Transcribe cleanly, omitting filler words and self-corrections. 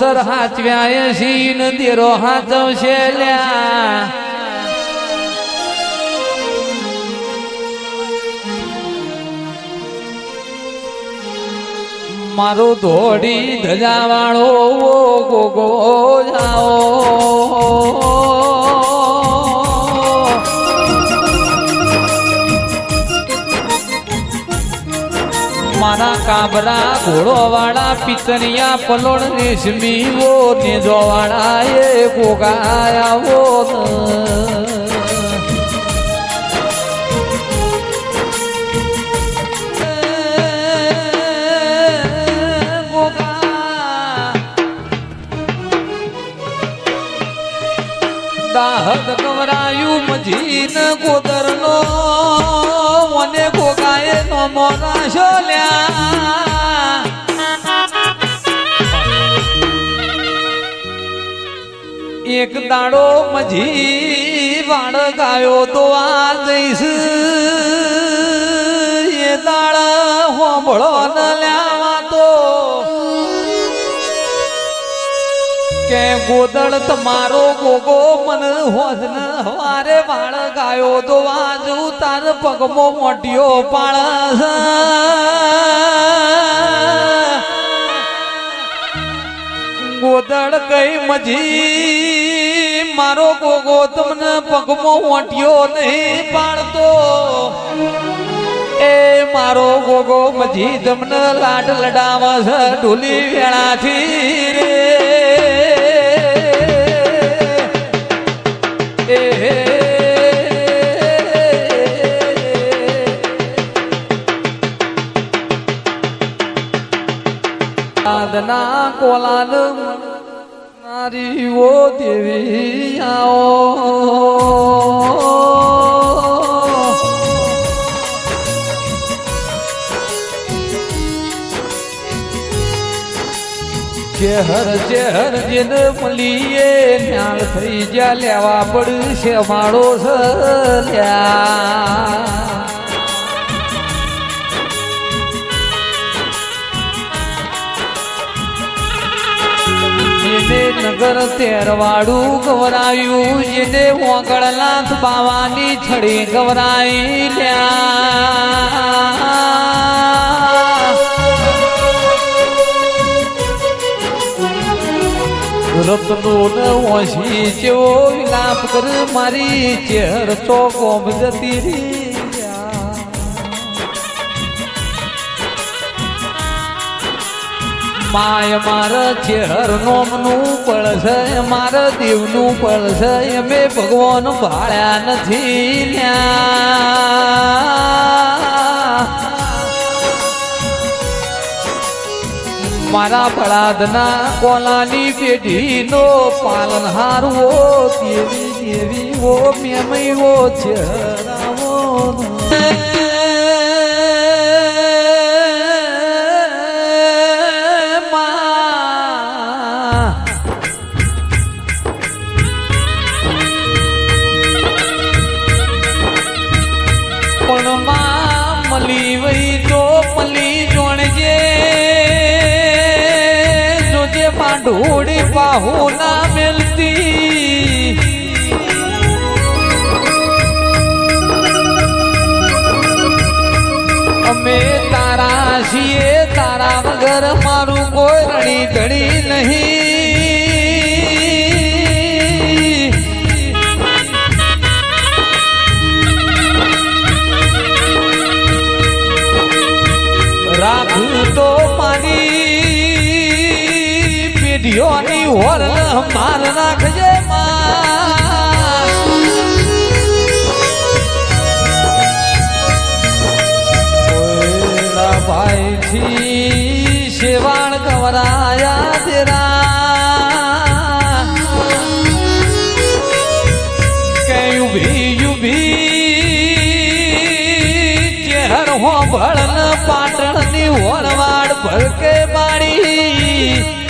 sir હાચવ્યા scene દેરો હાચવશે લ્યા મારો ધોડી ધજા વાળો ગોગો જાઓ મારા કાબરા ઘોડો વાળા પિતરિયા પલોડ રેશમી વો નેજો વાળા એ ગોગાયા વો દાહદ કવરાયું મજીન ગોદરનો મને ગોગાએ નો મોરા શોલ્યા એક દાડો મજી વાળ ગાયો તો આ જઈશ એ દાળ હોંભળો ન લ્યાવા તો કે ગોદળ તમારો ગોગો મન હોજ ન હવારે વાળ ગાયો તો આજુ તાર પગમો મોટિયો પાળસ ગોદળ કઈ મજી મારો ગોગો તમને પગમો મોટિયો નહીં પાડતો એ મારો ગોગો મજી તમને લાડ લડાવસ ઢોલી વેળાથી રે આદના કોલાલ નારી ઓ દેવી આવો ચેહર ચેહર જેન મલીએ ન્યાલ થઈ જા લેવા પડશે માળો સલ્યા જેને નગર તેરવાડું ગવરાયું જેને ઓગળનાથ બાવાની છડી ગવરાઈ લ્યા રત્નો ન ઓછી જેવો વિલાપ કર મારી ચેહર ચોકોમ જતી રહી માય મારા ચેહર નોમનું પડશે મારા દેવનું પડશે અમે ભગવાન ભાળ્યા નથી લ્યા મારા ભળાદના કોલાની પેઢીનો પાલનહાર વો દેવી દેવી વો મેમઈ વો ચેહરાવો મલી વઈ તો મલી જોણજે જોજે પાંડોડી બાહુ ના મેલતી અમે તારા છીએ તારા વગર મારું કોઈ રણી ધણી નહીં રાખું તો મારી પેઢીઓની હોર માર નાખજે ભાઈ થી શેવાળ કવરાયા તેરા કઈ ઉભી ચેહર હો ભળન પાટણની વણવાડ ભરકે બાળી